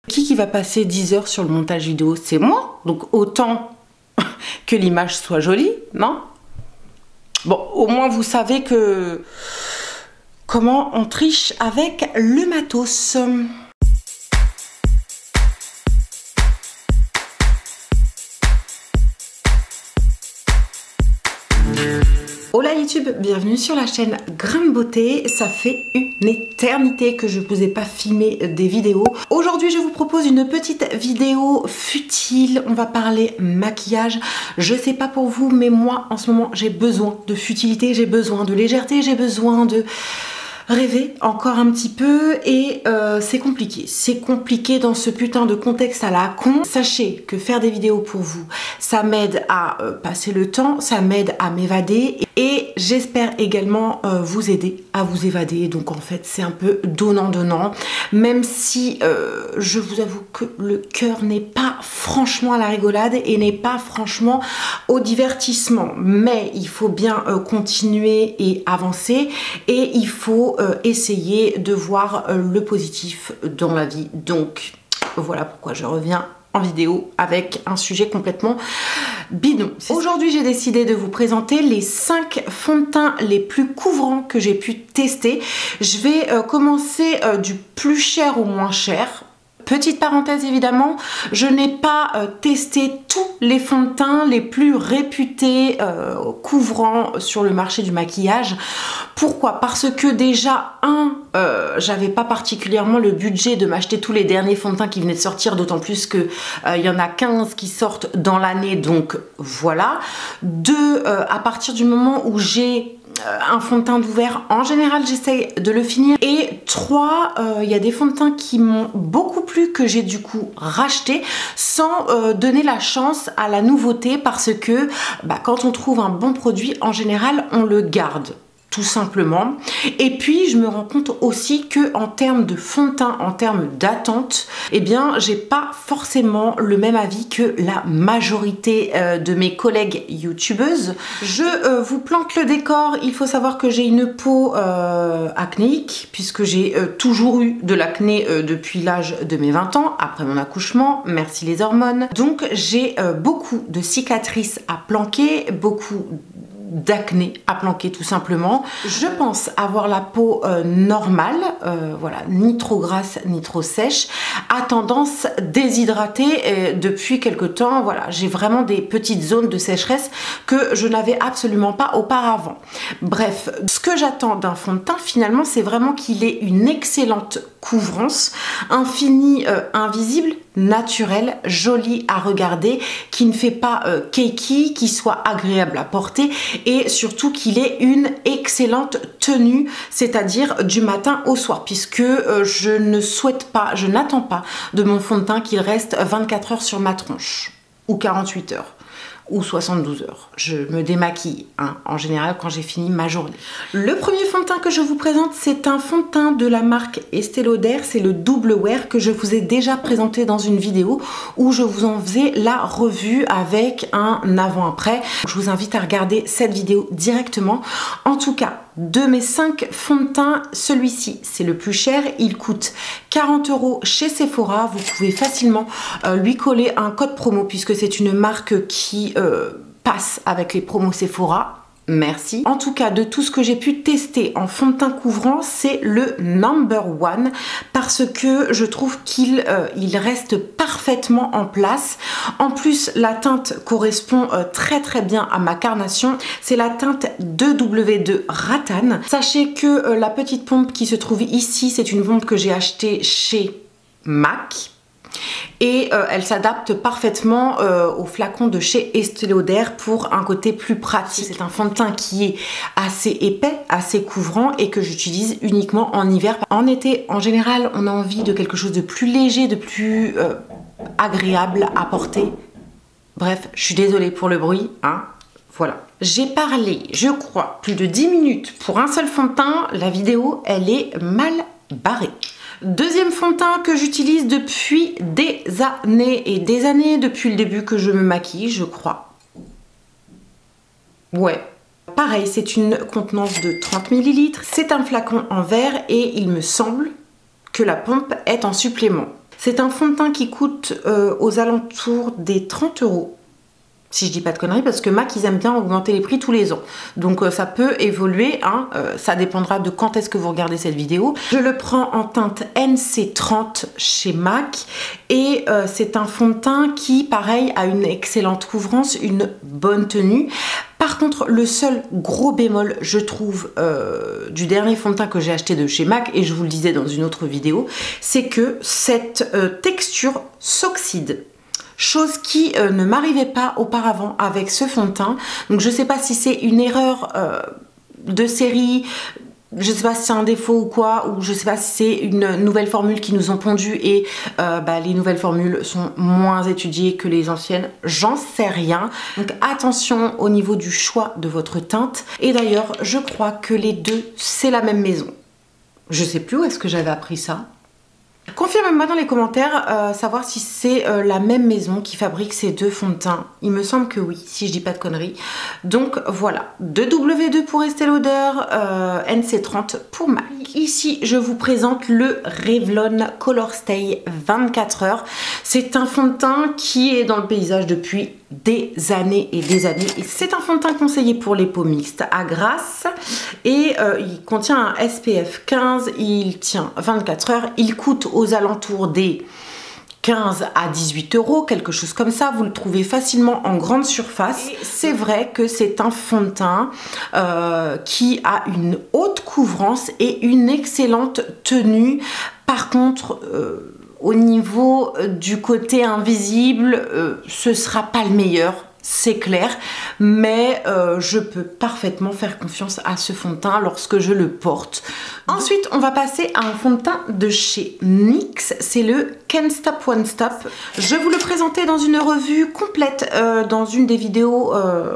Qui va passer 10 heures sur le montage vidéo? C'est moi. Donc autant que l'image soit jolie, non? Bon, au moins vous savez que comment on triche avec le matos. Hola YouTube, bienvenue sur la chaîne Grain de Beauté. Ça fait une éternité que je ne vous ai pas filmé des vidéos. Aujourd'hui je vous propose une petite vidéo futile. On va parler maquillage. Je sais pas pour vous, mais moi en ce moment j'ai besoin de futilité, j'ai besoin de légèreté, j'ai besoin de rêver encore un petit peu et c'est compliqué. C'est compliqué dans ce putain de contexte à la con. Sachez que faire des vidéos pour vous, ça m'aide à passer le temps, ça m'aide à m'évader et j'espère également vous aider à vous évader. Donc en fait c'est un peu donnant-donnant, même si je vous avoue que le cœur n'est pas franchement à la rigolade et n'est pas franchement au divertissement. Mais il faut bien continuer et avancer et il faut essayer de voir le positif dans la vie. Donc voilà pourquoi je reviens en vidéo avec un sujet complètement bidon. Aujourd'hui j'ai décidé de vous présenter les 5 fonds de teint les plus couvrants que j'ai pu tester. Je vais commencer du plus cher au moins cher. Petite parenthèse évidemment, je n'ai pas testé tous les fonds de teint les plus réputés couvrants sur le marché du maquillage. Pourquoi? Parce que déjà, j'avais pas particulièrement le budget de m'acheter tous les derniers fonds de teint qui venaient de sortir, d'autant plus que il y en a 15 qui sortent dans l'année, donc voilà. 2, à partir du moment où j'ai un fond de teint d'ouvert, en général j'essaye de le finir. Et 3, il y a des fonds de teint qui m'ont beaucoup plu, que j'ai du coup racheté sans donner la chance à la nouveauté, parce que quand on trouve un bon produit, en général on le garde tout simplement. Et puis je me rends compte aussi que en termes de fond de teint, en termes d'attente, eh bien j'ai pas forcément le même avis que la majorité de mes collègues youtubeuses. Je vous plante le décor. Il faut savoir que j'ai une peau acnéique, puisque j'ai toujours eu de l'acné depuis l'âge de mes 20 ans, après mon accouchement, merci les hormones. Donc j'ai beaucoup de cicatrices à planquer, beaucoup d'acné à planquer tout simplement. Je pense avoir la peau normale, voilà, ni trop grasse ni trop sèche, à tendance déshydratée depuis quelque temps. Voilà, j'ai vraiment des petites zones de sécheresse que je n'avais absolument pas auparavant. Bref, ce que j'attends d'un fond de teint finalement, c'est vraiment qu'il ait une excellente couvrance, un fini invisible, naturel, joli à regarder, qui ne fait pas cakey, qui soit agréable à porter et surtout qu'il ait une excellente tenue, c'est-à-dire du matin au soir, puisque je ne souhaite pas, je n'attends pas de mon fond de teint qu'il reste 24 heures sur ma tronche ou 48 heures. Ou 72 heures. Je me démaquille en général quand j'ai fini ma journée. Le premier fond de teint que je vous présente, c'est un fond de teint de la marque Estée Lauder, c'est le Double Wear que je vous ai déjà présenté dans une vidéo où je vous en faisais la revue avec un avant-après. Je vous invite à regarder cette vidéo directement. En tout cas, de mes 5 fonds de teint, celui-ci c'est le plus cher, il coûte 40 € chez Sephora. Vous pouvez facilement lui coller un code promo puisque c'est une marque qui passe avec les promos Sephora. Merci. En tout cas, de tout ce que j'ai pu tester en fond de teint couvrant, c'est le #1 parce que je trouve qu'il reste parfaitement en place. En plus, la teinte correspond très bien à ma carnation. C'est la teinte 2W2 Rattan. Sachez que la petite pompe qui se trouve ici, c'est une pompe que j'ai achetée chez MAC. Et elle s'adapte parfaitement au flacon de chez Estée Lauder pour un côté plus pratique. C'est un fond de teint qui est assez épais, assez couvrant et que j'utilise uniquement en hiver. En été, en général, on a envie de quelque chose de plus léger, de plus agréable à porter. Bref, je suis désolée pour le bruit, hein. Voilà. J'ai parlé, je crois, plus de 10 minutes pour un seul fond de teint. La vidéo, elle est mal barrée. Deuxième fond de teint que j'utilise depuis des années et des années, depuis le début que je me maquille, je crois. Ouais. Pareil, c'est une contenance de 30 ml. C'est un flacon en verre et il me semble que la pompe est en supplément. C'est un fond de teint qui coûte aux alentours des 30 €. Si je dis pas de conneries, parce que MAC, ils aiment bien augmenter les prix tous les ans. Donc ça peut évoluer, hein, ça dépendra de quand est-ce que vous regardez cette vidéo. Je le prends en teinte NC30 chez MAC. Et c'est un fond de teint qui, pareil, a une excellente couvrance, une bonne tenue. Par contre, le seul gros bémol, je trouve, du dernier fond de teint que j'ai acheté de chez MAC, et je vous le disais dans une autre vidéo, c'est que cette texture s'oxyde. Chose qui ne m'arrivait pas auparavant avec ce fond de teint. Donc je ne sais pas si c'est une erreur de série, je ne sais pas si c'est un défaut ou quoi, ou je ne sais pas si c'est une nouvelle formule qui nous ont pondu et les nouvelles formules sont moins étudiées que les anciennes, j'en sais rien. Donc attention au niveau du choix de votre teinte. Et d'ailleurs, je crois que les deux, c'est la même maison. Je ne sais plus où est-ce que j'avais appris ça. Confirmez-moi dans les commentaires savoir si c'est la même maison qui fabrique ces deux fonds de teint. Il me semble que oui, si je dis pas de conneries. Donc voilà, 2W2 pour Estée Lauder, NC30 pour MAC. Ici, je vous présente le Revlon Color Stay 24 heures. C'est un fond de teint qui est dans le paysage depuis des années et des années. C'est un fond de teint conseillé pour les peaux mixtes à grasse et il contient un SPF 15, il tient 24 heures, il coûte aux alentours des 15 à 18 €, quelque chose comme ça. Vous le trouvez facilement en grande surface. C'est vrai que c'est un fond de teint qui a une haute couvrance et une excellente tenue. Par contre, au niveau du côté invisible, ce sera pas le meilleur, c'est clair, mais je peux parfaitement faire confiance à ce fond de teint lorsque je le porte. Ensuite, on va passer à un fond de teint de chez NYX, c'est le Can't Stop Won't Stop. Je vous le présentais dans une revue complète, dans une des vidéos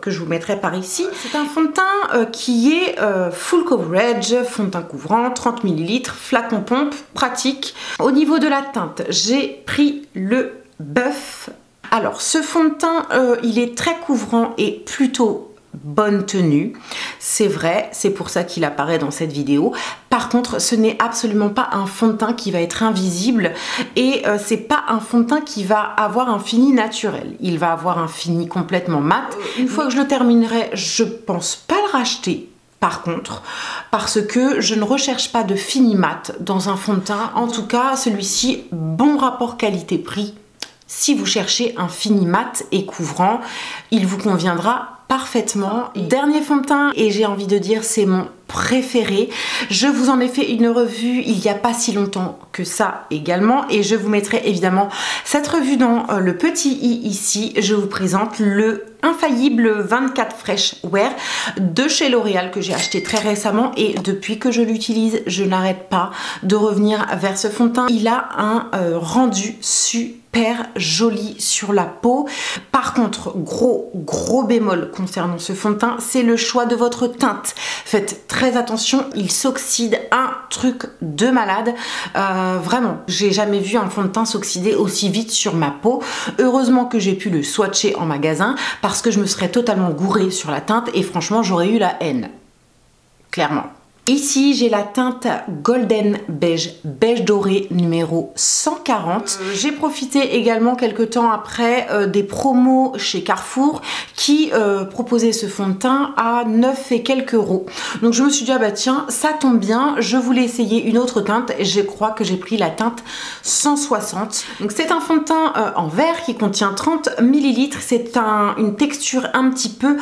que je vous mettrai par ici. C'est un fond de teint qui est full coverage, fond de teint couvrant, 30 ml, flacon pompe, pratique. Au niveau de la teinte, j'ai pris le Buff. Alors, ce fond de teint, il est très couvrant et plutôt bonne tenue. C'est vrai, c'est pour ça qu'il apparaît dans cette vidéo. Par contre, ce n'est absolument pas un fond de teint qui va être invisible et c'est pas un fond de teint qui va avoir un fini naturel. Il va avoir un fini complètement mat. Une fois que je le terminerai, je pense pas le racheter. Par contre, parce que je ne recherche pas de fini mat dans un fond de teint. En tout cas, celui-ci, bon rapport qualité-prix. Si vous cherchez un fini mat et couvrant, il vous conviendra parfaitement. Dernier fond de teint, et j'ai envie de dire c'est mon préféré. Je vous en ai fait une revue il n'y a pas si longtemps que ça également et je vous mettrai évidemment cette revue dans le petit i ici. Je vous présente le Infaillible 24 Fresh Wear de chez L'Oréal que j'ai acheté très récemment et depuis que je l'utilise, je n'arrête pas de revenir vers ce fond de teint. Il a un rendu super joli sur la peau. Par contre, gros bémol concernant ce fond de teint, c'est le choix de votre teinte. Faites très attention, il s'oxyde, un truc de malade. Vraiment, j'ai jamais vu un fond de teint s'oxyder aussi vite sur ma peau. Heureusement que j'ai pu le swatcher en magasin parce que je me serais totalement gourée sur la teinte et franchement, j'aurais eu la haine. Clairement. Ici, j'ai la teinte Golden Beige, beige doré numéro 140. J'ai profité également quelques temps après des promos chez Carrefour qui proposaient ce fond de teint à 9 et quelques euros. Donc je me suis dit, ah bah tiens, ça tombe bien, je voulais essayer une autre teinte et je crois que j'ai pris la teinte 160. Donc c'est un fond de teint en verre qui contient 30 ml. C'est une texture un petit peu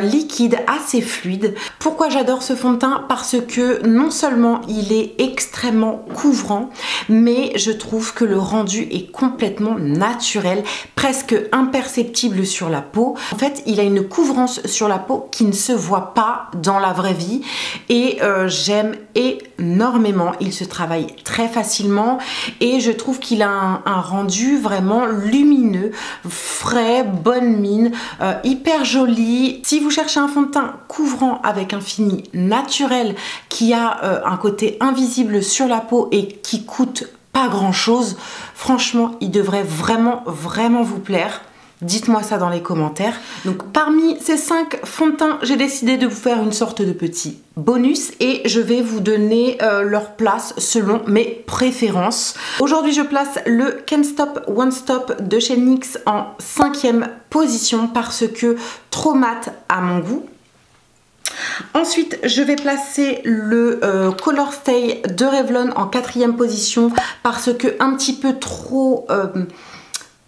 liquide, assez fluide. Pourquoi j'adore ce fond de teint? Parce que non seulement il est extrêmement couvrant, mais je trouve que le rendu est complètement naturel, presque imperceptible sur la peau. En fait, il a une couvrance sur la peau qui ne se voit pas dans la vraie vie et j'aime énormément. Il se travaille très facilement et je trouve qu'il a un rendu vraiment lumineux, frais, bonne mine, hyper joli. Si vous cherchez un fond de teint couvrant avec un fini naturel qui a un côté invisible sur la peau et qui coûte pas grand chose, franchement il devrait vraiment vous plaire. Dites-moi ça dans les commentaires. Donc parmi ces 5 fonds de teint, j'ai décidé de vous faire une sorte de petit bonus et je vais vous donner leur place selon mes préférences. Aujourd'hui je place le Can't Stop One Stop de chez NYX en 5e position parce que trop mat à mon goût. Ensuite, je vais placer le Color Stay de Revlon en 4e position parce que un petit peu trop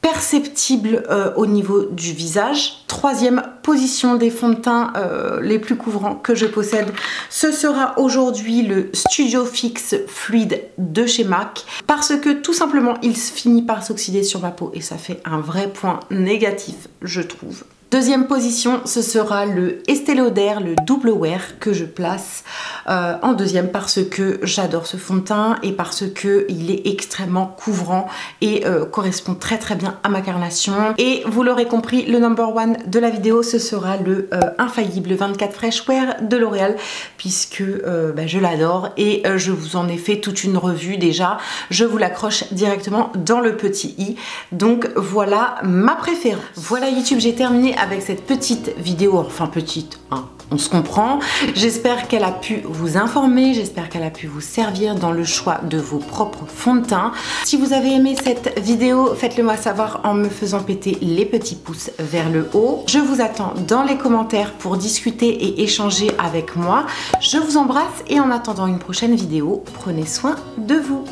perceptible au niveau du visage. 3e position des fonds de teint les plus couvrants que je possède. Ce sera aujourd'hui le Studio Fix Fluide de chez MAC parce que tout simplement il finit par s'oxyder sur ma peau et ça fait un vrai point négatif, je trouve. 2e position, ce sera le Estée Lauder, le Double Wear que je place en 2e parce que j'adore ce fond de teint et parce que il est extrêmement couvrant et correspond très bien à ma carnation. Et vous l'aurez compris, le number 1 de la vidéo, ce sera le infaillible 24 Fresh Wear de L'Oréal puisque je l'adore et je vous en ai fait toute une revue déjà. Je vous l'accroche directement dans le petit i. Donc voilà ma préférence. Voilà YouTube, j'ai terminé avec cette petite vidéo, enfin petite, hein, on se comprend. J'espère qu'elle a pu vous informer, j'espère qu'elle a pu vous servir dans le choix de vos propres fonds de teint. Si vous avez aimé cette vidéo, faites-le moi savoir en me faisant péter les petits pouces vers le haut. Je vous attends dans les commentaires pour discuter et échanger avec moi. Je vous embrasse et en attendant une prochaine vidéo, prenez soin de vous.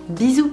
Bisous.